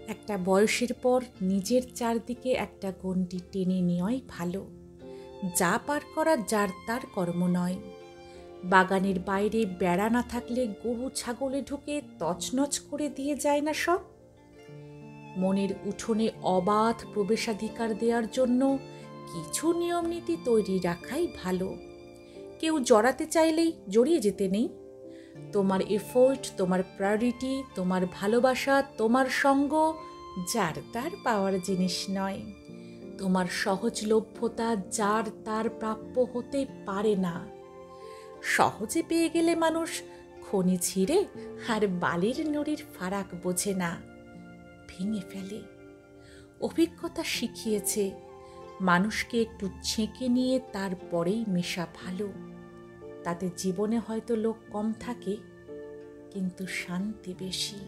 একটা বয়সের পর নিজের চারদিকে একটা গণ্ডি টেনে নেওয়াই ভালো। যা পার করা যার তার কর্ম নয়। বাগানের বাইরে বেড়া না থাকলে গরু ছাগলে ঢুকে তছনছ করে দিয়ে যায় না সব? মনের উঠোনে অবাধ প্রবেশাধিকার দেওয়ার জন্য কিছু নিয়মনীতি তৈরি রাখাই ভালো। কেউ জড়াতে চাইলেই জড়িয়ে যেতে নেই। তোমার এফোর্ট, তোমার প্রায়োরিটি, তোমার ভালোবাসা, তোমার সঙ্গ যার তার পাওয়ার জিনিস নয়। তোমার সহজলভ্যতা যার তার প্রাপ্য হতে পারে না। সহজে পেয়ে গেলে মানুষ খনি ছিঁড়ে আর বালির নুড়ির ফারাক বোঝে না, ভেঙে ফেলে। অভিজ্ঞতা শিখিয়েছে মানুষকে একটু ছেঁকে নিয়ে তারপরেই মেশা ভালো। তাতে জীবনে হয়তো লোক কম থাকে, কিন্তু শান্তি বেশি।